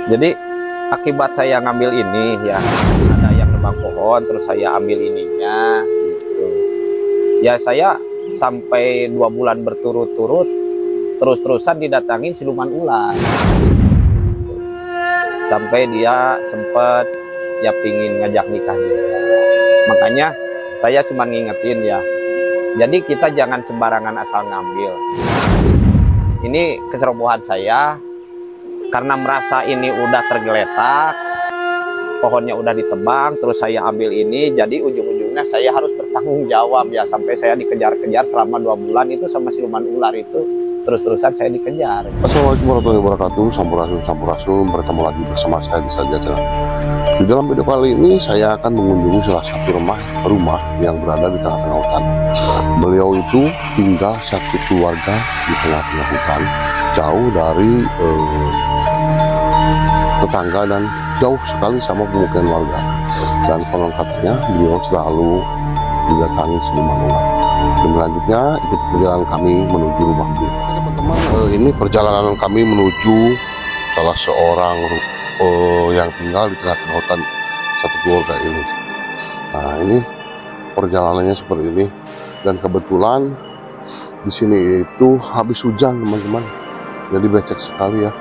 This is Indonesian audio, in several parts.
Jadi akibat saya ngambil ini ya, ada yang nebang pohon terus saya ambil ininya gitu. Ya saya sampai 2 bulan berturut-turut terus-terusan didatangin siluman ular. Sampai dia sempet ya pingin ngajak nikah juga. Makanya saya cuma ngingetin ya. Jadi kita jangan sembarangan asal ngambil. Ini kecerobohan saya karena merasa ini udah tergeletak, pohonnya udah ditebang, terus saya ambil ini, jadi ujung-ujungnya saya harus bertanggung jawab ya, sampai saya dikejar-kejar selama 2 bulan itu sama siluman ular itu, terus-terusan saya dikejar. Assalamualaikum warahmatullahi wabarakatuh. Sampurasun, bertemu lagi bersama saya di Saja Channel. Di dalam video kali ini saya akan mengunjungi salah satu rumah yang berada di tengah-tengah hutan. Beliau itu tinggal satu keluarga di tengah-tengah hutan, jauh dari tetangga dan jauh sekali sama pemukiman warga. Dan konon katanya beliau selalu didatangi siluman ular. Dan selanjutnya ikut perjalanan kami menuju rumah beliau. Teman-teman, ini perjalanan kami menuju salah seorang yang tinggal di tengah-tengah hutan satu keluarga ini. Nah, ini perjalanannya seperti ini, dan kebetulan di sini itu habis hujan teman-teman, jadi becek sekali ya.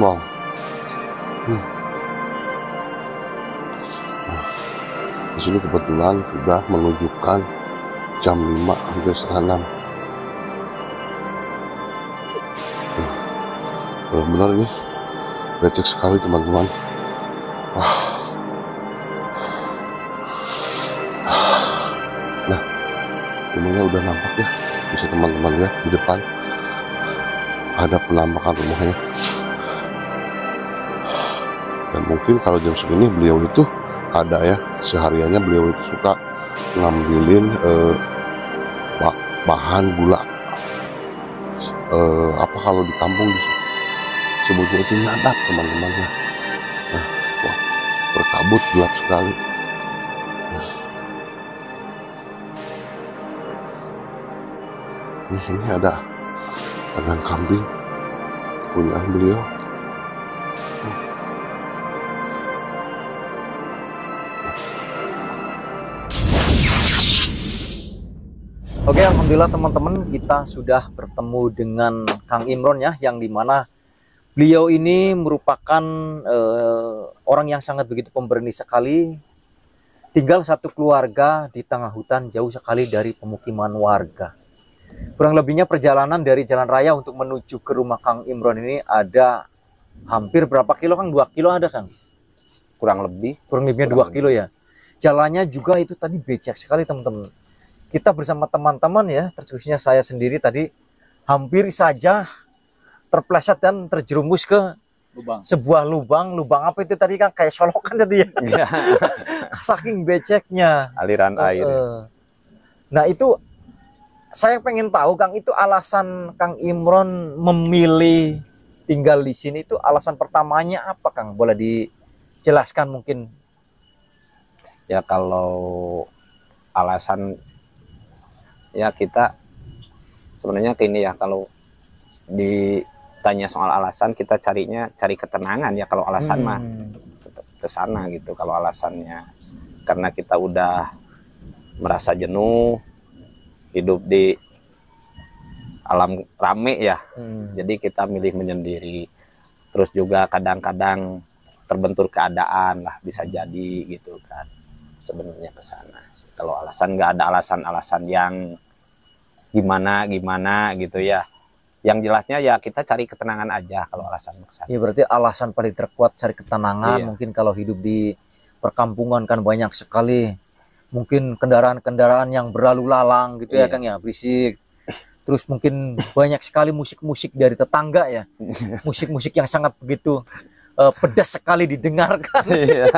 Wow. Nah, di sini kebetulan sudah menunjukkan jam 5 hampir setengah 6. Benar ini becek sekali teman-teman. Nah, rumahnya udah nampak ya, bisa teman-teman lihat di depan ada penampakan rumahnya. Dan mungkin kalau jam segini beliau itu ada ya, sehariannya beliau itu suka ngambilin bahan gula, apa kalau di kampung sebutnya itu nyadap teman-teman ya. Nah, wah, berkabut gelap sekali. Ini ada kandang kambing punya beliau. Oke, alhamdulillah teman-teman, kita sudah bertemu dengan Kang Imron ya, yang dimana beliau ini merupakan orang yang sangat begitu pemberani sekali, tinggal satu keluarga di tengah hutan jauh sekali dari pemukiman warga. Kurang lebihnya perjalanan dari jalan raya untuk menuju ke rumah Kang Imron ini ada hampir berapa kilo Kang? 2 kilo ada Kang? Kurang lebihnya 2 kilo ya. Jalannya juga itu tadi becek sekali teman-teman. Kita bersama teman-teman ya, terkhususnya saya sendiri tadi hampir saja terpleset dan terjerumus ke sebuah lubang apa itu tadi Kang, kayak solokan tadi ya. Saking beceknya Aliran air. Nah, itu saya pengen tahu Kang, itu alasan Kang Imron memilih tinggal di sini itu alasan pertamanya apa Kang? Boleh dijelaskan mungkin? Ya kalau alasan ya kita sebenarnya gini ya, kalau ditanya soal alasan kita cari ketenangan ya. Kalau alasan mah ke sana gitu. Kalau alasannya karena kita udah merasa jenuh hidup di alam rame ya, jadi kita milih menyendiri. Terus juga kadang-kadang terbentur keadaan lah, bisa jadi gitu kan, sebenarnya ke sana. Kalau alasan nggak ada alasan-alasan yang gimana gitu ya. Yang jelasnya ya kita cari ketenangan aja kalau alasan kesana. Ya berarti alasan paling terkuat cari ketenangan. Iya. Mungkin kalau hidup di perkampungan kan banyak sekali mungkin kendaraan-kendaraan yang berlalu lalang gitu ya Iya. Kang ya, berisik. Terus mungkin banyak sekali musik-musik dari tetangga ya. Musik-musik yang sangat begitu pedas sekali didengarkan. Iya.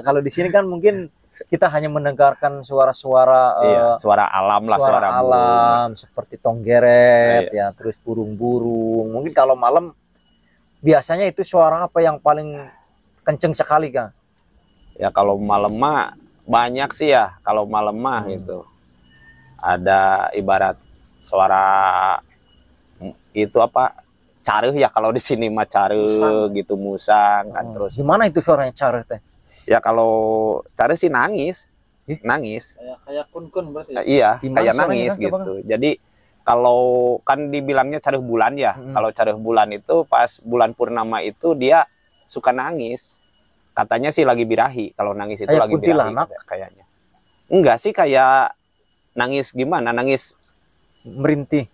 Kalau di sini kan mungkin kita hanya mendengarkan suara-suara Suara alam lah, suara alam seperti tonggeret ya, terus burung-burung. Mungkin kalau malam biasanya itu suara apa yang paling kenceng sekali Kang? Ya kalau malam mah banyak sih ya. Kalau malam mah gitu ada ibarat suara itu apa, careuh ya, kalau di sini mah careuh gitu, musang kan. Terus Gimana itu suaranya careuh teh? ya kalau careuh sih nangis. Nangis. Kayak kun-kun berarti. Iya, Gimana kayak suaranya, nangis Kang? Coba, gitu. Jadi kalau kan dibilangnya careuh bulan ya. Kalau careuh bulan itu pas bulan purnama itu dia suka nangis. Katanya sih lagi birahi. Kalau nangis itu Kayak lagi birahi kuntilanak? kayaknya. Enggak sih, kayak nangis gimana? Nangis. Merintih.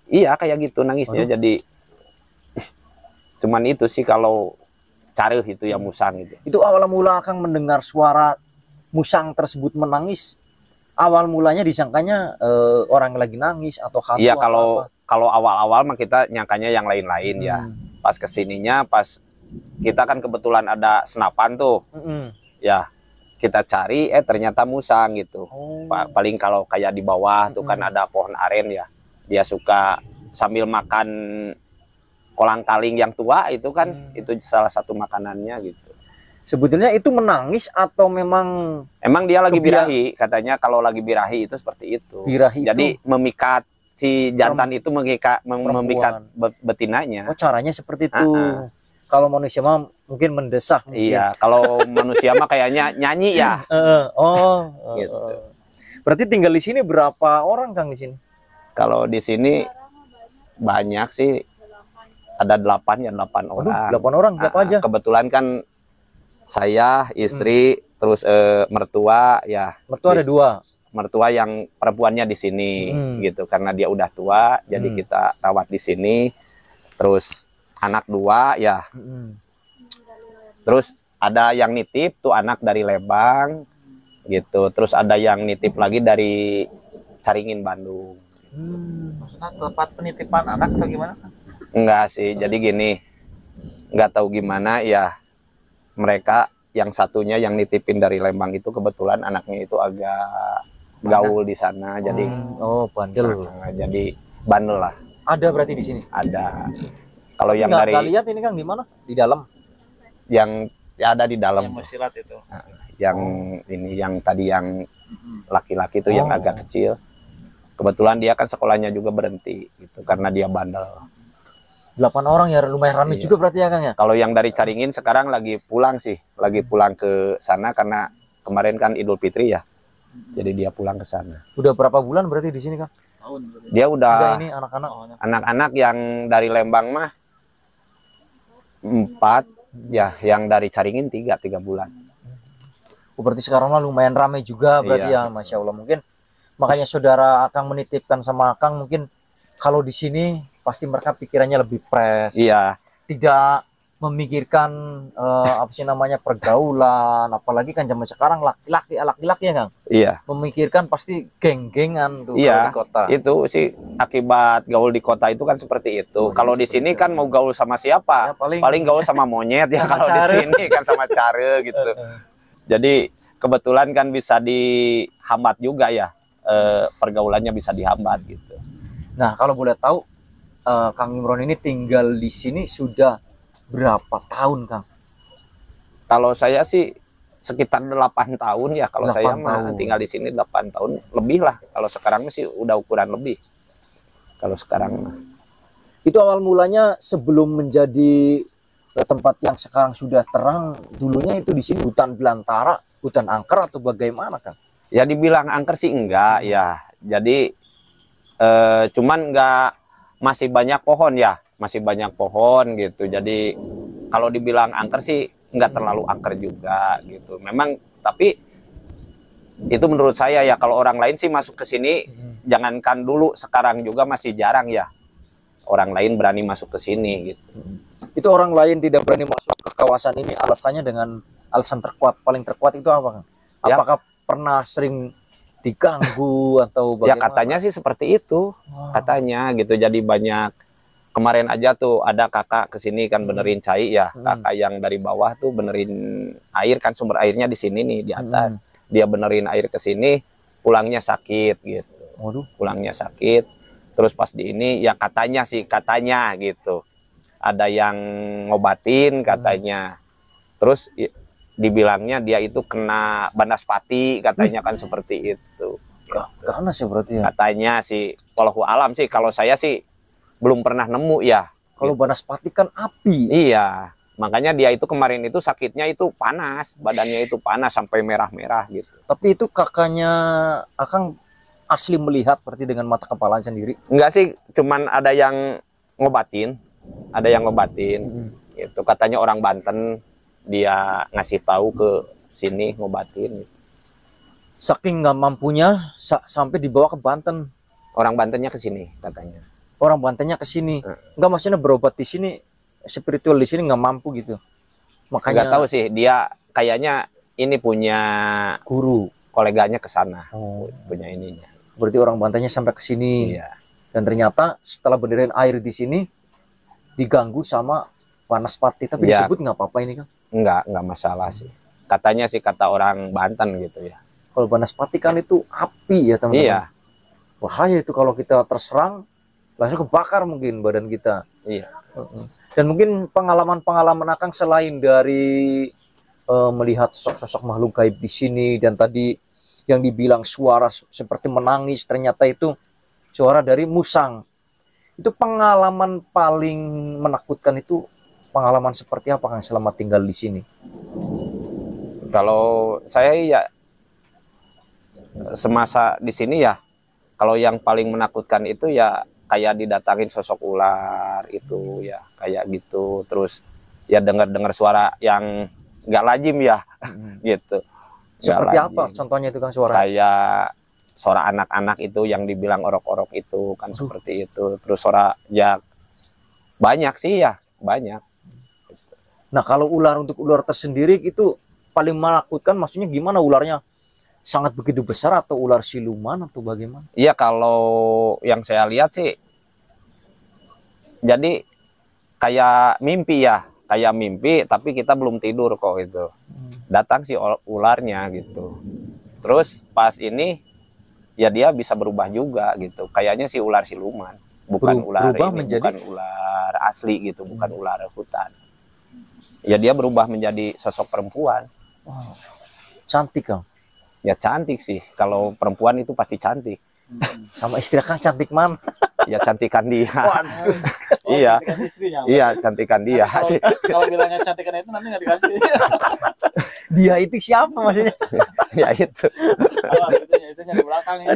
Iya, kayak gitu nangisnya. Jadi cuman itu sih kalau careuh itu ya, musang itu. Itu awal mula Kang mendengar suara musang tersebut menangis, awal mulanya disangkanya orang lagi nangis atau hantu. Iya, atau apa? kalau awal-awal mah kita nyangkanya yang lain-lain ya. Pas kesininya, pas kita kan kebetulan ada senapan tuh. Ya, kita cari ternyata musang gitu. Paling kalau kayak di bawah tuh kan ada pohon aren ya. Dia suka sambil makan kolang-kaling yang tua itu kan, itu salah satu makanannya gitu. Sebetulnya itu menangis atau memang Emang dia lagi birahi, katanya kalau lagi birahi itu seperti itu. Birahi Jadi itu memikat si jantan itu memikat betinanya. oh caranya seperti itu. Kalau manusia mah mungkin mendesah mungkin. Iya, kalau manusia mah kayaknya nyanyi ya. Gitu. Berarti tinggal di sini berapa orang Kang di sini? Kalau di sini banyak sih, ada 8 orang. 8 orang, siapa aja? Kebetulan kan saya, istri, terus mertua ya. Mertua ada 2. Mertua yang perempuannya di sini gitu, karena dia udah tua, jadi kita rawat di sini. Terus anak 2 ya. Terus ada yang nitip tuh anak dari Lembang gitu. Terus ada yang nitip lagi dari Caringin, Bandung. Maksudnya tempat penitipan anak atau gimana kan? Enggak sih, jadi gini, nggak tahu gimana ya, mereka yang satunya yang nitipin dari Lembang itu kebetulan anaknya itu agak gaul di sana, jadi bandel. Jadi bandel lah. Ada berarti di sini? Ada. Kalau yang nggak dari lihat ini Kang di mana? Di dalam. yang ya ada di dalam. Yang bersilat itu. Yang ini yang tadi yang laki-laki itu yang agak kecil. Kebetulan dia kan sekolahnya juga berhenti gitu karena dia bandel. 8 orang ya, lumayan ramai juga berarti ya Kang ya? Kalau yang dari Caringin sekarang lagi pulang sih, lagi pulang ke sana karena kemarin kan Idul Fitri ya. Jadi dia pulang ke sana. Udah berapa bulan berarti di sini Kang? Tahun. Dia udah ini anak-anak. Anak-anak yang dari Lembang mah 4 ya, yang dari Caringin 3 bulan. Berarti sekarang mah lumayan ramai juga berarti ya, Masya Allah. Mungkin makanya saudara Akang menitipkan sama Akang, mungkin kalau di sini pasti mereka pikirannya lebih fresh. Iya. Tidak memikirkan apa sih namanya pergaulan, apalagi kan zaman sekarang laki-laki ya Kang. Iya. Memikirkan pasti geng-gengan tuh Iya, kalau di kota. itu sih akibat gaul di kota itu kan seperti itu. Kalau di sini kan mau gaul sama siapa? Ya, paling gaul sama monyet ya kalau di sini kan sama care gitu. Jadi kebetulan kan bisa dihambat juga ya, pergaulannya bisa dihambat gitu. Nah, kalau boleh tahu Kang Imron ini tinggal di sini sudah berapa tahun, Kang? Kalau saya sih sekitar 8 tahun ya. Kalau saya mah tinggal di sini 8 tahun lebih lah. Kalau sekarang sih udah ukuran lebih. Kalau sekarang itu awal mulanya sebelum menjadi tempat yang sekarang sudah terang, dulunya itu di sini hutan belantara, hutan angker atau bagaimana, Kang? Ya dibilang angker sih enggak ya. Jadi cuman enggak, masih banyak pohon ya, masih banyak pohon gitu. Jadi kalau dibilang angker sih enggak terlalu angker juga gitu. Memang tapi itu menurut saya ya, kalau orang lain sih masuk ke sini, jangankan dulu, sekarang juga masih jarang ya orang lain berani masuk ke sini gitu. Itu orang lain tidak berani masuk ke kawasan ini alasannya dengan alasan paling terkuat itu apa, Kang? Apakah pernah sering diganggu atau bagaimana? Ya katanya sih seperti itu, katanya gitu. Jadi banyak, kemarin aja tuh ada kakak kesini kan benerin cai ya, kakak yang dari bawah tuh benerin air kan, sumber airnya di sini nih di atas. Dia benerin air ke sini, pulangnya sakit gitu. Waduh. Pulangnya sakit. Terus pas di ini ya katanya gitu, ada yang ngobatin katanya. Terus dibilangnya dia itu kena banaspati katanya kan, seperti itu. Ganas ya berarti ya? Katanya sih, wallahu alam sih, kalau saya sih belum pernah nemu ya. Kalau Banaspati kan api. Iya, makanya dia itu kemarin itu sakitnya itu panas, badannya itu panas sampai merah-merah gitu. Tapi itu kakaknya Akang asli melihat berarti dengan mata kepala sendiri. Enggak sih, cuman ada yang ngobatin, Itu katanya orang Banten, dia ngasih tahu ke sini ngobatin. Saking nggak mampunya sampai dibawa ke Banten. Orang Bantennya ke sini katanya. Orang Bantennya ke sini. Nggak, maksudnya berobat di sini, spiritual di sini nggak mampu gitu. Makanya Nggak tahu sih, dia kayaknya ini punya guru, koleganya ke sana. Oh. Punya ininya. Berarti orang Bantennya sampai ke sini. Iya. Dan ternyata setelah berdirian air di sini diganggu sama Banaspati. Tapi Iya. disebut nggak apa-apa ini kan? Enggak masalah sih. Katanya sih kata orang Banten gitu ya. Kalau Banaspati kan itu api ya teman-teman. Iya, Bahaya itu kalau kita terserang langsung kebakar mungkin badan kita. iya. Dan mungkin pengalaman-pengalaman Akang selain dari melihat sosok-sosok makhluk gaib di sini, dan tadi yang dibilang suara seperti menangis, ternyata itu suara dari musang. Itu pengalaman paling menakutkan itu pengalaman seperti apa Kang selama tinggal di sini? Kalau saya ya semasa di sini ya, kalau yang paling menakutkan itu ya kayak didatangin sosok ular itu ya, kayak gitu. Terus ya dengar-dengar suara yang nggak lazim ya, gitu. Nggak Seperti lazim. apa contohnya itu Kang suara? Kayak suara anak-anak itu yang dibilang orok-orok itu kan seperti itu. Terus suara ya banyak sih ya, banyak. Nah, kalau ular, untuk ular tersendiri itu paling menakutkan, maksudnya gimana, ularnya sangat begitu besar atau ular siluman atau bagaimana? Iya, kalau yang saya lihat sih jadi kayak mimpi ya, kayak mimpi tapi kita belum tidur kok itu. Datang si ularnya gitu. Terus pas ini ya dia bisa berubah juga gitu. Kayaknya si ular siluman, bukan ular berubah ini, menjadi bukan ular asli gitu, bukan ular hutan. Ya dia berubah menjadi sosok perempuan. wow, cantik Kang. Ya cantik sih. Kalau perempuan itu pasti cantik. Sama istri Kang cantik mana? Ya cantikan dia. Waduh. Iya. Cantikan istrinya. Iya, cantikan dia Kalau, sih. kalau bilangnya cantikan itu nanti nggak dikasih. Dia itu siapa maksudnya? Ya itu. Oh, istrinya di belakang ya.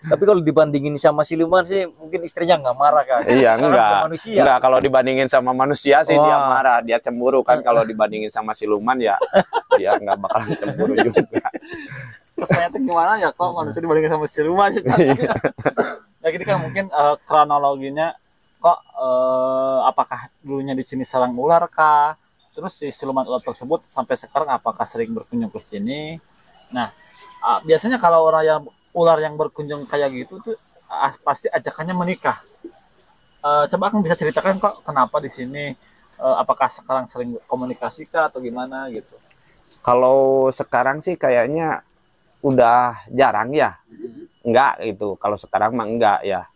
Tapi kalau dibandingin sama siluman sih mungkin istrinya nggak marah Kang. Iya, Karena enggak. bukan manusia. Enggak, kalau dibandingin sama manusia sih dia Wah. marah, dia cemburu kan. Kalau dibandingin sama siluman ya dia enggak bakalan cemburu juga. Kesannya tuh gimana ya kok manusia dibandingin sama siluman. Ya gini kan mungkin kronologinya kok apakah dulunya di sini sarang ular kah? Terus si siluman ular tersebut sampai sekarang apakah sering berkunjung ke sini? Nah, biasanya kalau ular yang berkunjung kayak gitu tuh pasti ajakannya menikah. Coba Kang bisa ceritakan kok kenapa di sini, apakah sekarang sering komunikasi kah atau gimana gitu? Kalau sekarang sih kayaknya udah jarang ya. Enggak gitu. Kalau sekarang mah enggak ya.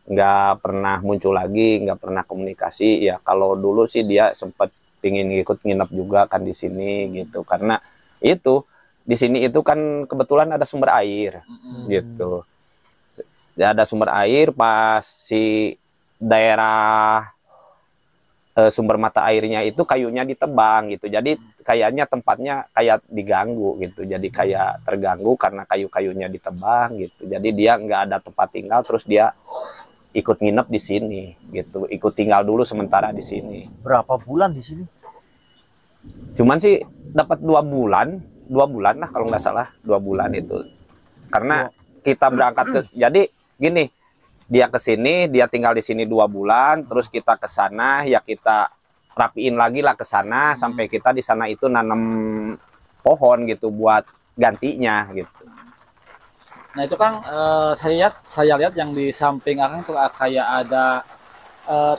Enggak pernah muncul lagi, enggak pernah komunikasi ya. Kalau dulu sih dia sempat pingin ikut nginep juga kan di sini gitu. Karena itu di sini itu kan kebetulan ada sumber air gitu. Ya, ada sumber air, pas si daerah sumber mata airnya itu kayunya ditebang gitu. Jadi kayaknya tempatnya kayak diganggu gitu. Jadi kayak terganggu karena kayu-kayunya ditebang gitu. Jadi dia nggak ada tempat tinggal, terus dia ikut nginep di sini gitu. Ikut tinggal dulu sementara di sini. Berapa bulan di sini? Cuman sih dapat 2 bulan lah kalau nggak salah, 2 bulan itu. Karena kita berangkat ke, jadi gini, dia ke sini, dia tinggal di sini 2 bulan, terus kita ke sana, ya kita rapiin lagi lah ke sana, sampai kita di sana itu nanam pohon gitu buat gantinya gitu. Nah itu Kang, saya lihat yang di samping Akang tuh kayak ada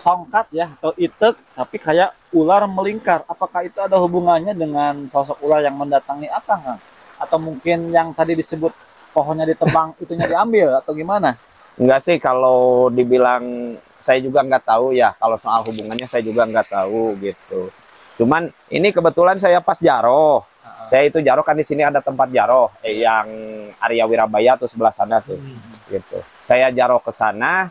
tongkat ya atau itek, tapi kayak ular melingkar. Apakah itu ada hubungannya dengan sosok ular yang mendatangi Akang, Kang? Atau mungkin yang tadi disebut pohonnya ditebang itunya diambil atau gimana? Enggak sih, kalau dibilang saya juga nggak tahu ya. Kalau soal hubungannya saya juga nggak tahu gitu. Cuman ini kebetulan saya pas jaroh. Saya itu jaroh kan di sini ada tempat jaroh yang Arya Wirabaya tuh sebelah sana tuh gitu. Saya jaroh ke sana.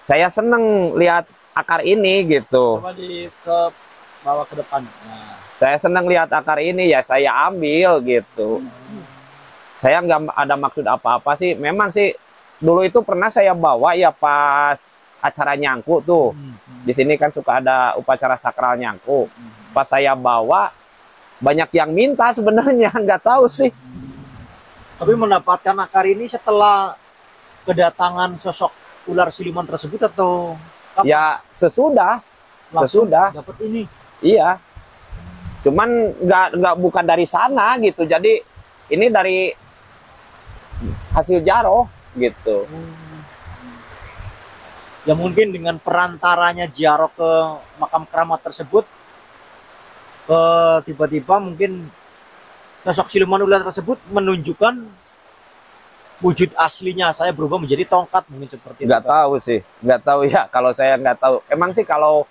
Saya seneng lihat akar ini gitu. Coba ke bawa ke depan. Nah, Saya senang lihat akar ini ya saya ambil gitu. Saya nggak ada maksud apa-apa sih. Memang sih dulu itu pernah saya bawa ya pas acara nyangku tuh. Di sini kan suka ada upacara sakral nyangku. Pas saya bawa banyak yang minta sebenarnya, nggak tahu sih. Tapi mendapatkan akar ini setelah kedatangan sosok ular siluman tersebut atau kapan? Ya sesudah, Langsung sesudah. dapat ini. Iya. Cuman nggak bukan dari sana gitu. Jadi ini dari hasil jaro gitu. Ya mungkin dengan perantaranya Jaro ke makam keramat tersebut, tiba-tiba mungkin sosok siluman ular tersebut menunjukkan wujud aslinya, saya berubah menjadi tongkat, mungkin seperti Nggak itu. tahu sih, nggak tahu ya. Kalau saya nggak tahu. Emang sih kalau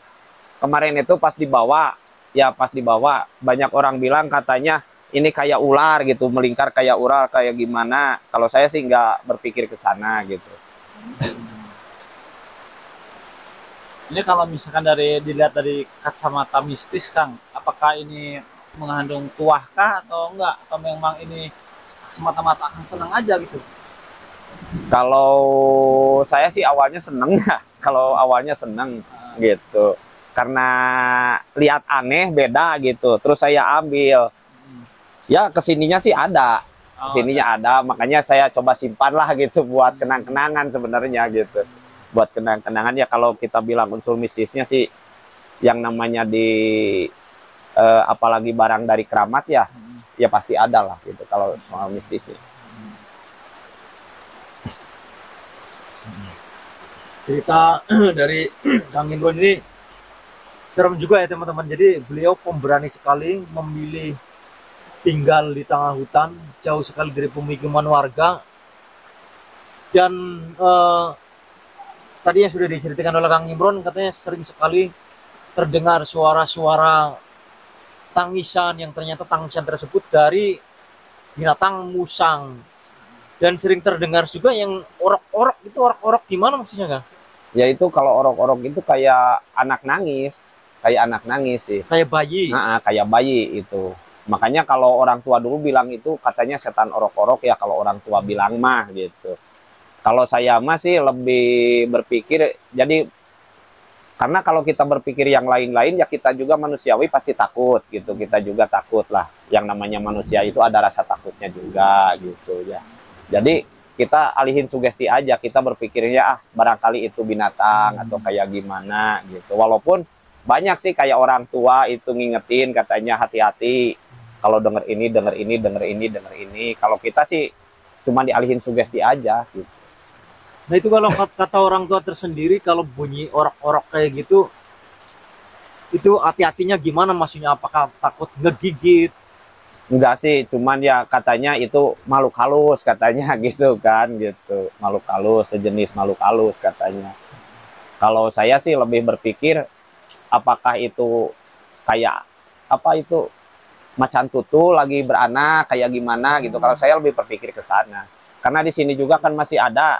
kemarin itu pas dibawa, ya pas dibawa banyak orang bilang katanya ini kayak ular gitu, melingkar kayak ular kayak gimana. Kalau saya sih nggak berpikir ke sana gitu. ini kalau misalkan dilihat dari kacamata mistis, Kang, apakah ini mengandung tuah kah atau enggak? Atau memang ini semata-mata akan senang aja gitu? Kalau saya sih awalnya seneng ya. Kalau awalnya seneng gitu. Karena lihat aneh beda gitu. Terus saya ambil. Ya kesininya sih ada. Kesininya ada. Makanya saya coba simpan lah gitu buat kenang-kenangan sebenarnya gitu. Buat kenang-kenangan ya kalau kita bilang unsur mistisnya sih yang namanya apalagi barang dari keramat ya. Ya pasti ada lah gitu kalau soal mistisnya. Cerita dari Kang Imron ini serem juga ya teman-teman. Jadi beliau pemberani sekali, memilih tinggal di tengah hutan, jauh sekali dari pemukiman warga. Dan tadi yang sudah diceritakan oleh Kang Imron, katanya sering sekali terdengar suara-suara tangisan yang ternyata tangisan tersebut dari binatang musang. Dan sering terdengar juga yang orok-orok. Itu orok-orok gimana maksudnya, Kang? Ya itu kalau orok-orok itu kayak anak nangis sih. Kayak bayi. Nah, kayak bayi itu. Makanya kalau orang tua dulu bilang itu katanya setan orok-orok ya kalau orang tua bilang mah gitu. Kalau saya mah sih lebih berpikir jadi karena kalau kita berpikir yang lain-lain ya kita juga manusiawi pasti takut gitu. Kita juga takut lah. Yang namanya manusia itu ada rasa takutnya juga gitu ya. Jadi kita alihin sugesti aja, kita berpikirnya barangkali itu binatang atau kayak gimana gitu. Walaupun banyak sih kayak orang tua itu ngingetin katanya hati-hati kalau denger ini, denger ini, denger ini, denger ini. Kalau kita sih cuma dialihin sugesti aja gitu. Nah itu kalau kata orang tua tersendiri, kalau bunyi orok-orok kayak gitu, itu hati-hatinya gimana maksudnya? Apakah takut ngegigit? Enggak sih, cuman ya katanya itu makhluk halus katanya gitu kan gitu. Makhluk halus, sejenis makhluk halus katanya. Kalau saya sih lebih berpikir apakah itu kayak apa itu macan tutul lagi beranak kayak gimana gitu. Kalau saya lebih berpikir ke sana. Karena di sini juga kan masih ada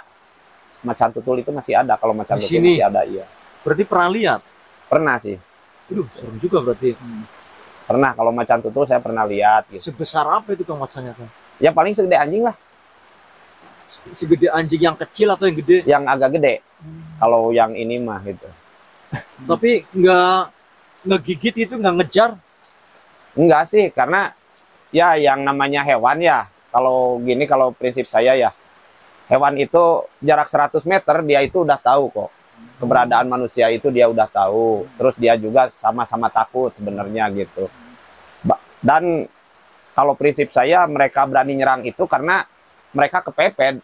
macan tutul itu masih ada. Kalau macan Di tutul sini? masih ada, iya. Berarti pernah lihat? Pernah sih. Aduh, serem juga berarti. Pernah kalau macan tutul saya pernah lihat gitu. Sebesar apa itu Kang macannya, Kang? Ya paling segede anjing lah, Segede anjing yang kecil atau yang gede? yang agak gede. Kalau yang ini mah gitu. Tapi nggak ngegigit itu, nggak ngejar? Enggak sih, karena ya yang namanya hewan ya. Kalau gini kalau prinsip saya ya. Hewan itu jarak 100 meter dia itu udah tahu kok. Keberadaan manusia itu dia udah tahu. Terus dia juga sama-sama takut sebenarnya gitu. Dan kalau prinsip saya mereka berani nyerang itu karena mereka kepepet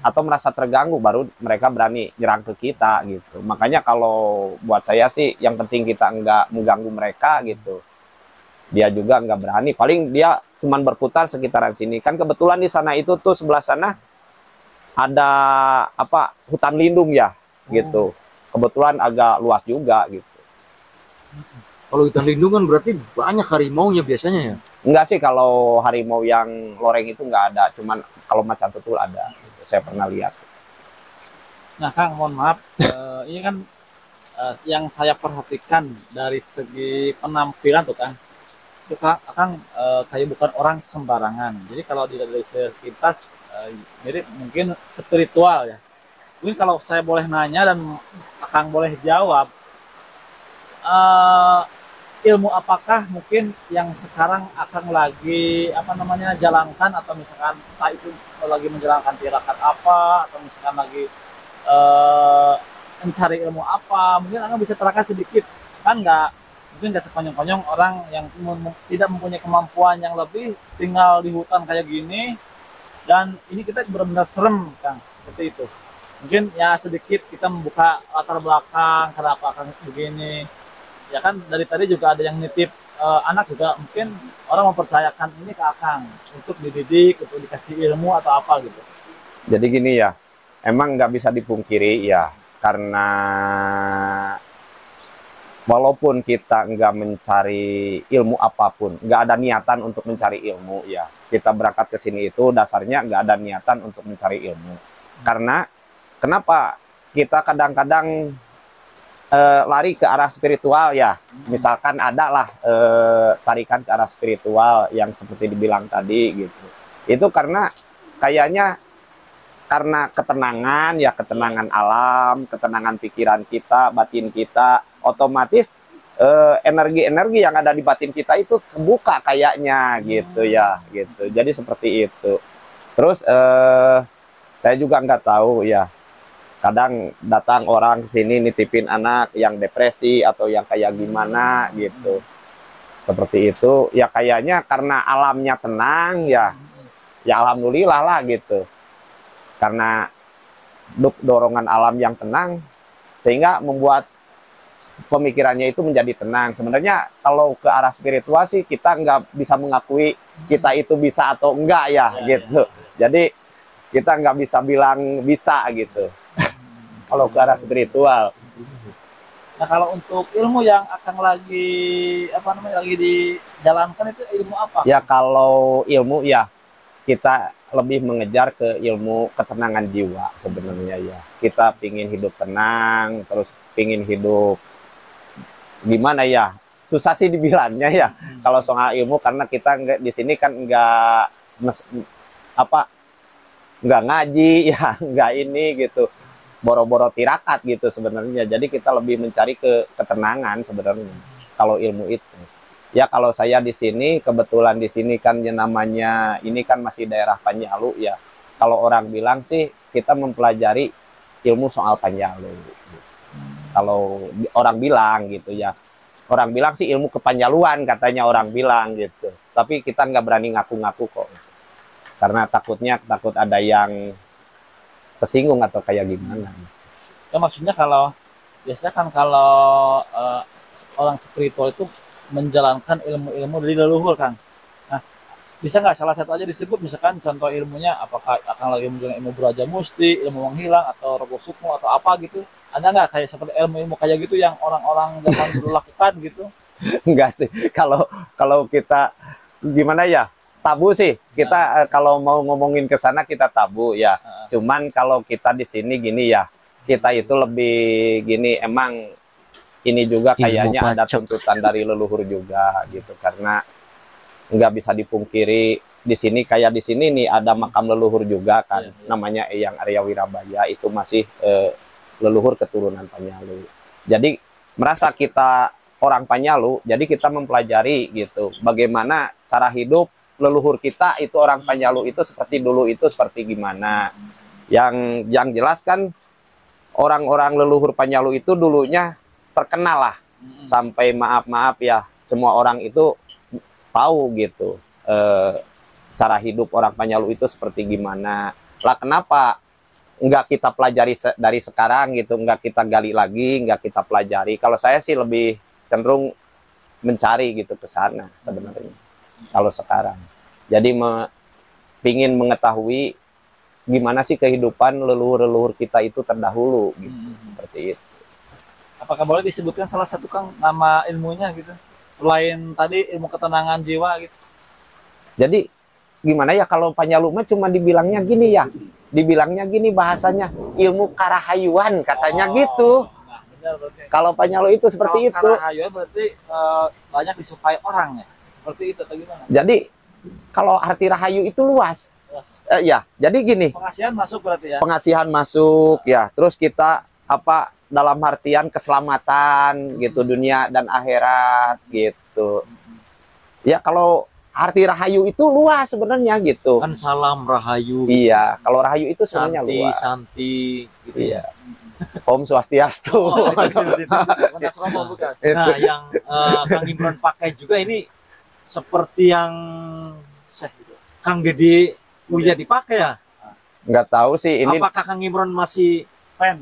atau merasa terganggu baru mereka berani nyerang ke kita gitu. Makanya kalau buat saya sih yang penting kita enggak mengganggu mereka gitu. Dia juga enggak berani. Paling dia cuman berputar sekitaran sini. Kan kebetulan di sana itu tuh sebelah sana ada apa hutan lindung ya gitu. Kebetulan agak luas juga gitu. Kalau hutan lindung kan berarti banyak harimaunya biasanya ya? Enggak sih kalau harimau yang loreng itu enggak ada, cuman kalau macan tutul ada. Gitu. Saya pernah lihat. Nah, Kang, mohon maaf, ini kan yang saya perhatikan dari segi penampilan tuh Kang, itu Kang kayak bukan orang sembarangan. Jadi kalau dilihat dari sekilas mirip mungkin spiritual ya. Mungkin kalau saya boleh nanya dan Kang boleh jawab, eh, ilmu apakah mungkin yang sekarang Akang lagi apa namanya jalankan, atau misalkan entah itu lagi menjalankan tirakat apa, atau misalkan lagi eh, mencari ilmu apa, mungkin Akang bisa terangkan sedikit. Kan nggak, mungkin nggak sekonyong-konyong orang yang tidak mempunyai kemampuan yang lebih tinggal di hutan kayak gini, dan ini kita benar-benar serem Kang, seperti itu. Mungkin ya sedikit kita membuka latar belakang kenapa Akang begini. Ya kan dari tadi juga ada yang nitip anak juga, mungkin orang mempercayakan ini ke Akang untuk dididik, untuk dikasih ilmu atau apa gitu. Jadi gini ya, emang nggak bisa dipungkiri ya, karena walaupun kita nggak mencari ilmu apapun, nggak ada niatan untuk mencari ilmu ya, kita berangkat ke sini itu dasarnya nggak ada niatan untuk mencari ilmu. Karena kenapa kita kadang-kadang lari ke arah spiritual ya, misalkan ada lah tarikan ke arah spiritual yang seperti dibilang tadi gitu. Itu karena kayaknya karena ketenangan ya, ketenangan alam, ketenangan pikiran kita, batin kita, otomatis energi-energi yang ada di batin kita itu terbuka kayaknya gitu ya, gitu. Jadi seperti itu. Terus saya juga nggak tahu ya, kadang datang orang ke sini nitipin anak yang depresi atau yang kayak gimana gitu. Seperti itu. Ya kayaknya karena alamnya tenang ya. Ya alhamdulillah lah gitu. Karena dorongan alam yang tenang sehingga membuat pemikirannya itu menjadi tenang. Sebenarnya kalau ke arah spiritual sih kita nggak bisa mengakui kita itu bisa atau enggak ya, gitu. Jadi kita nggak bisa bilang bisa gitu. Kalau ke arah spiritual. Nah kalau untuk ilmu yang Akang lagi apa namanya lagi dijalankan itu ilmu apa? Ya kalau ilmu ya kita lebih mengejar ke ilmu ketenangan jiwa sebenarnya ya. Kita pingin hidup tenang, terus pingin hidup gimana ya? Susah sih dibilangnya ya. Kalau soal ilmu karena kita di sini kan nggak ngaji ya, nggak ini gitu. Boro-boro tirakat gitu sebenarnya. Jadi kita lebih mencari ketenangan sebenarnya kalau ilmu itu. Ya kalau saya di sini kebetulan di sini kan yang namanya ini kan masih daerah Panjalu ya. Kalau orang bilang sih kita mempelajari ilmu soal Panjalu. Kalau orang bilang gitu ya. Orang bilang sih ilmu kepanjaluan katanya orang bilang gitu. Tapi kita nggak berani ngaku-ngaku kok. Karena takut ada yang tersinggung atau kayak gimana. Ya maksudnya kalau biasanya kan kalau orang spiritual itu menjalankan ilmu-ilmu dari leluhur Kang. Nah, bisa nggak salah satu aja disebut misalkan contoh ilmunya, apakah akan lagi menjalankan ilmu Braja Musti, ilmu menghilang atau Rogo Sukmo atau apa gitu? Ada nggak kayak seperti ilmu-ilmu kayak gitu yang orang-orang zaman dulu lakukan gitu? Enggak sih. Kalau kita gimana ya? Tabu sih kita kalau mau ngomongin ke sana kita tabu ya. Cuman kalau kita di sini gini ya, kita itu lebih gini, emang ini juga kayaknya ada tuntutan dari leluhur juga gitu, karena nggak bisa dipungkiri di sini kayak di sini nih ada makam leluhur juga kan, namanya Eyang Arya Wirabaya, itu masih leluhur keturunan Panjalu. Jadi merasa kita orang Panjalu, jadi kita mempelajari gitu bagaimana cara hidup leluhur kita itu orang Panjalu itu seperti dulu itu seperti gimana. Yang jelas kan orang-orang leluhur Panjalu itu dulunya terkenal lah, sampai maaf ya semua orang itu tahu gitu cara hidup orang Panjalu itu seperti gimana. Lah kenapa nggak kita pelajari dari sekarang gitu, nggak kita gali lagi, nggak kita pelajari? Kalau saya sih lebih cenderung mencari gitu ke sana sebenarnya kalau sekarang. Jadi pingin mengetahui gimana sih kehidupan leluhur-leluhur kita itu terdahulu gitu. Seperti itu. Apakah boleh disebutkan salah satu Kang nama ilmunya gitu? Selain tadi ilmu ketenangan jiwa gitu. Jadi gimana ya kalau Panjalu mah cuma dibilangnya gini ya. Dibilangnya gini bahasanya ilmu karahayuan katanya gitu. Nah, benar berarti. Kalau Panjalu itu seperti itu. Kalau Rahayu berarti banyak disukai orang ya. Seperti itu atau gimana? Jadi kalau arti Rahayu itu luas. Ya, jadi gini. Pengasihan masuk berarti ya. Pengasihan masuk ya. Terus kita apa dalam artian keselamatan gitu dunia dan akhirat gitu. Ya kalau arti Rahayu itu luas sebenarnya gitu. Kan salam Rahayu. Iya, kalau Rahayu itu sebenarnya Santi, luas. Santi gitu Iya. Om Swastiastu. Bukan. Nah, yang Kang Imron pakai juga ini seperti yang Kang Deddy kuliah dipakai ya? Nggak tahu sih ini. Apakah Kang Imron masih Pen.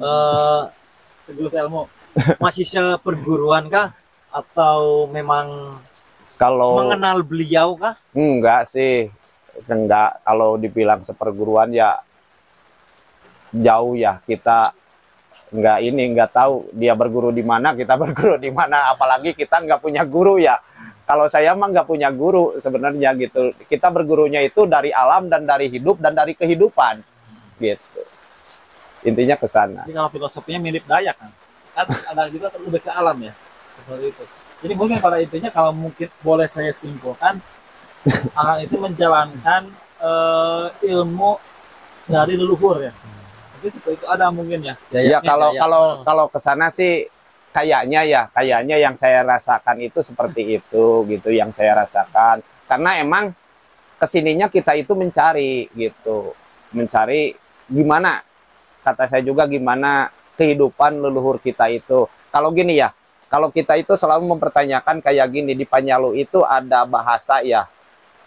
Segelus ilmu. masih seperguruan kah? Atau memang Kalau mengenal beliau kah? enggak sih, enggak. Kalau dibilang seperguruan ya jauh ya. Kita enggak tahu dia berguru di mana, kita berguru di mana. Apalagi kita nggak punya guru ya. Kalau saya mah nggak punya guru sebenarnya gitu. Kita bergurunya itu dari alam dan dari hidup dan dari kehidupan gitu. Intinya ke sana. Jadi kalau filosofinya mirip Dayak kan ada juga lebih ke alam ya seperti itu. Jadi mungkin pada intinya kalau mungkin boleh saya simpulkan, Akang itu menjalankan ilmu dari leluhur ya. Jadi seperti itu ada mungkin ya. Ya kalau ke sana sih kayaknya yang saya rasakan itu seperti itu gitu yang saya rasakan. Karena emang kesininya kita itu mencari gitu. Mencari gimana, kata saya juga gimana kehidupan leluhur kita itu. Kalau gini ya, kalau kita itu selalu mempertanyakan kayak gini, di Panjalu itu ada bahasa ya,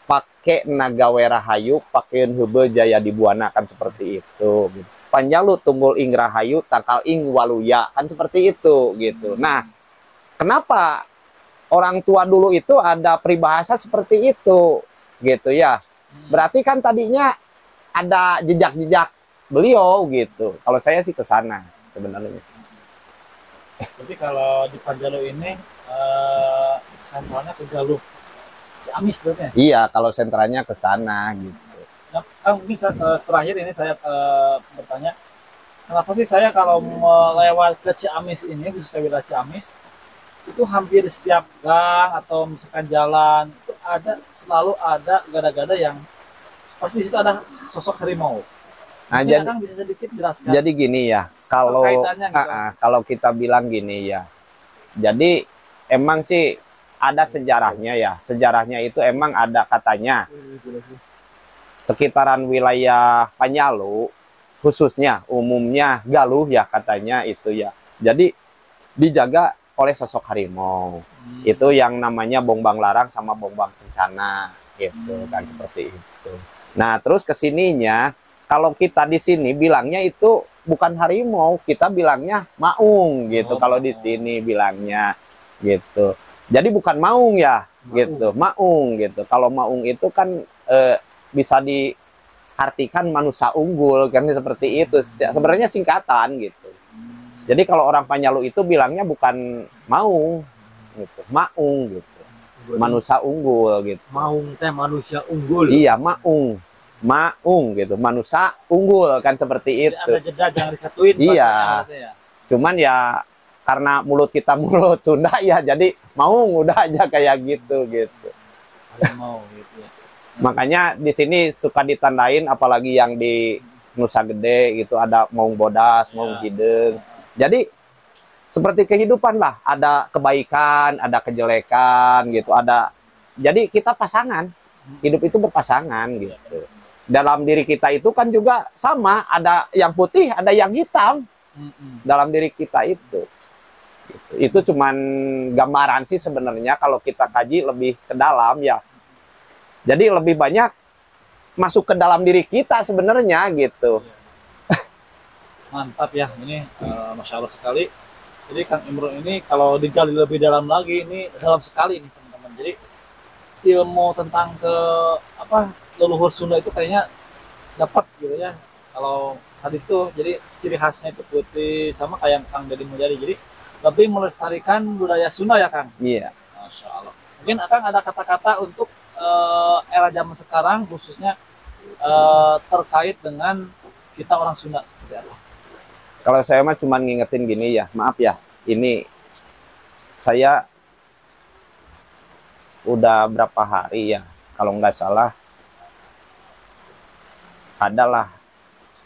pakai nagawe rahayu, pakai hebe jaya dibuana, kan seperti itu. Panjalu tunggul ing rahayu, takal ing waluya, kan seperti itu gitu. Nah, kenapa orang tua dulu itu ada peribahasa seperti itu gitu ya? Berarti kan tadinya ada jejak-jejak beliau gitu. Kalau saya sih ke sana sebenarnya. Jadi kalau di Panjalu ini sentralnya ke Galuh Ciamis berarti ya? Iya, kalau sentralnya ke sana gitu. Nah, mungkin terakhir ini saya bertanya, kenapa sih saya kalau melewat ke Ciamis ini, khususnya wilayah Ciamis, itu hampir setiap gang atau misalkan jalan itu selalu ada gada-gada yang pasti di situ ada sosok harimau. Nah, Mungkin Akang bisa sedikit jelaskan. jadi gini ya, kalau Kaitannya gitu. kalau kita bilang gini ya, jadi emang sih ada sejarahnya ya. Sejarahnya itu emang ada katanya sekitaran wilayah Panjalu, khususnya umumnya Galuh ya katanya itu ya. Jadi dijaga oleh sosok harimau. Itu yang namanya Bongbang Larang sama Bongbang Kencana gitu kan, seperti itu. Nah, terus kesininya kalau kita di sini bilangnya itu bukan harimau, kita bilangnya maung gitu. Kalau di sini bilangnya gitu. Jadi bukan maung ya gitu, maung gitu. Kalau maung itu kan bisa diartikan manusia unggul kan, seperti itu. Sebenarnya singkatan gitu. Jadi kalau orang Panjalu itu bilangnya bukan maung gitu, maung gitu. Manusia unggul gitu. Maung teh manusia unggul. Iya, maung. Maung gitu, manusia unggul kan, seperti itu. Ada jeda, jangan disatuin. Iya. Ya. Cuman ya karena mulut kita mulut Sunda ya, jadi maung udah aja kayak gitu gitu. Harimau gitu ya. Makanya di sini suka ditandain, apalagi yang di Nusa Gede gitu, ada maung bodas, maung hideng. Jadi seperti kehidupan lah, ada kebaikan, ada kejelekan gitu, ada. Jadi kita pasangan, hidup itu berpasangan gitu. Dalam diri kita itu kan juga sama, ada yang putih, ada yang hitam dalam diri kita itu. Gitu. Itu cuman gambaran sih sebenarnya, kalau kita kaji lebih ke dalam ya. Jadi lebih banyak masuk ke dalam diri kita sebenarnya gitu. Mantap ya, ini Masya Allah sekali. Jadi Kang Imron ini kalau digali lebih dalam lagi, ini dalam sekali nih teman-teman. Jadi ilmu tentang leluhur Sunda itu kayaknya dapat gitu ya. Kalau tadi itu jadi ciri khasnya itu putih, sama kayak Kang Deddy Mulyadi. Jadi lebih melestarikan budaya Sunda ya Kang. Iya. Masya Allah. Mungkin Kang ada kata-kata untuk era zaman sekarang, khususnya terkait dengan kita orang Sunda seperti apa? Kalau saya mah cuma ngingetin gini ya, maaf ya. ini saya udah berapa hari ya, kalau nggak salah adalah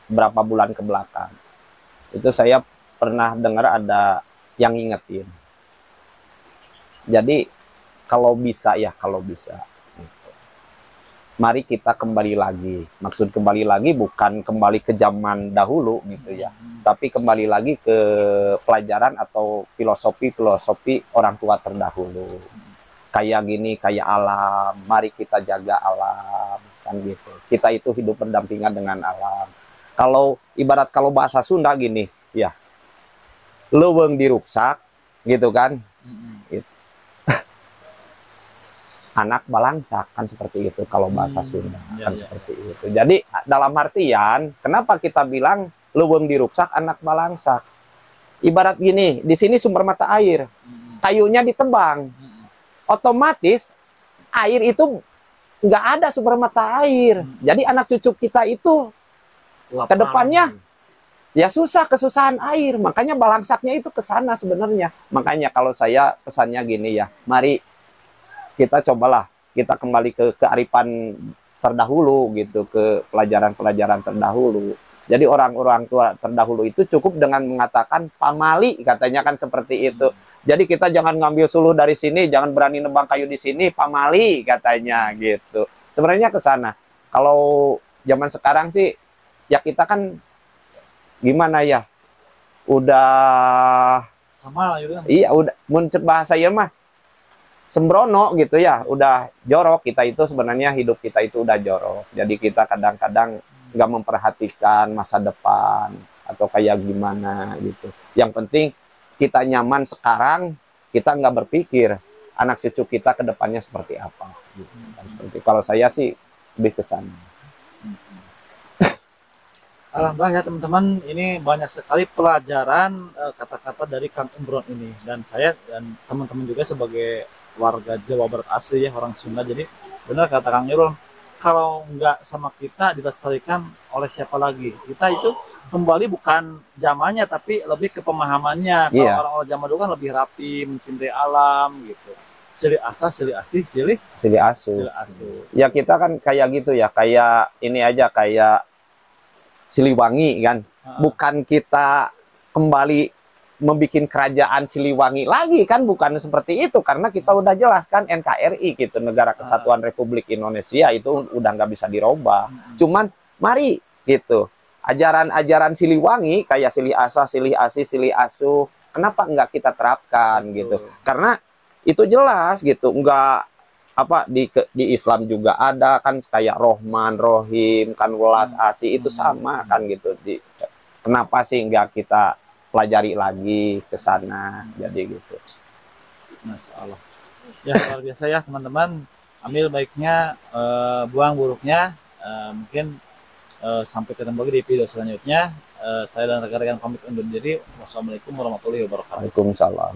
berapa bulan ke belakang itu saya pernah dengar ada yang ngingetin. Jadi kalau bisa ya, kalau bisa mari kita kembali lagi. Maksud kembali lagi bukan kembali ke zaman dahulu gitu ya, tapi kembali lagi ke pelajaran atau filosofi orang tua terdahulu. Kayak gini, kayak alam, mari kita jaga alam, kan gitu. Kita itu hidup berdampingan dengan alam. Kalau ibarat kalau bahasa Sunda gini, ya, leuweung diruksak, gitu kan. Anak balangsak kan seperti itu kalau bahasa Sunda kan seperti itu. Jadi dalam artian kenapa kita bilang leuweung diruksak anak balangsak? Ibarat gini, di sini sumber mata air, kayunya ditebang, otomatis air itu nggak ada sumber mata air. Jadi anak cucu kita itu ke depannya ya susah, kesusahan air. Makanya balangsaknya itu ke sana sebenarnya. Makanya kalau saya pesannya gini ya, mari kita cobalah kita kembali ke kearifan terdahulu gitu, ke pelajaran-pelajaran terdahulu. Jadi orang-orang tua terdahulu itu cukup dengan mengatakan pamali, katanya kan seperti itu. Jadi kita jangan ngambil suluh dari sini, jangan berani nebang kayu di sini, pamali katanya gitu. Sebenarnya ke sana. Kalau zaman sekarang sih ya kita kan gimana ya? Udah sama lah gitu. Iya, udah muncul bahasa ya mah sembrono gitu ya, udah jorok. Kita itu sebenarnya hidup kita itu udah jorok. Jadi kita kadang-kadang nggak memperhatikan masa depan atau kayak gimana gitu. Yang penting kita nyaman sekarang, kita nggak berpikir anak cucu kita ke depannya seperti apa. Gitu. Seperti kalau saya sih lebih ke sana. Alhamdulillah ya teman-teman, ini banyak sekali pelajaran kata-kata dari Kang Imron ini, dan saya dan teman-teman juga sebagai warga Jawa Barat asli ya, orang Sunda. Jadi benar kata Kang Imron, kalau nggak sama kita dilestarikan oleh siapa lagi? Kita itu kembali bukan zamannya tapi lebih ke pemahamannya. Kalau orang-orang zaman dulu kan lebih rapi, mencintai alam gitu. Silih asah, silih asih, silih asuh. Ya kita kan kayak gitu ya, kayak ini aja, kayak Siliwangi kan. Bukan kita kembali membuat kerajaan Siliwangi lagi kan, bukan seperti itu, karena kita udah jelas kan NKRI gitu, Negara Kesatuan Republik Indonesia, itu udah nggak bisa dirubah. Cuman mari gitu, ajaran-ajaran Siliwangi kayak silih asah, silih asih, silih asuh, kenapa nggak kita terapkan gitu? Karena itu jelas gitu, nggak apa di Islam juga ada kan, kayak Rohman, Rohim, kan welas asih itu sama kan gitu. Kenapa sih nggak kita pelajari lagi ke sana? Jadi gitu. Masya Allah. Ya luar biasa ya teman-teman. Ambil baiknya, buang buruknya. Mungkin sampai ketemu lagi di video selanjutnya. Saya dan rekan-rekan pamit undur diri. Wassalamualaikum warahmatullahi wabarakatuh. Waalaikumsalam.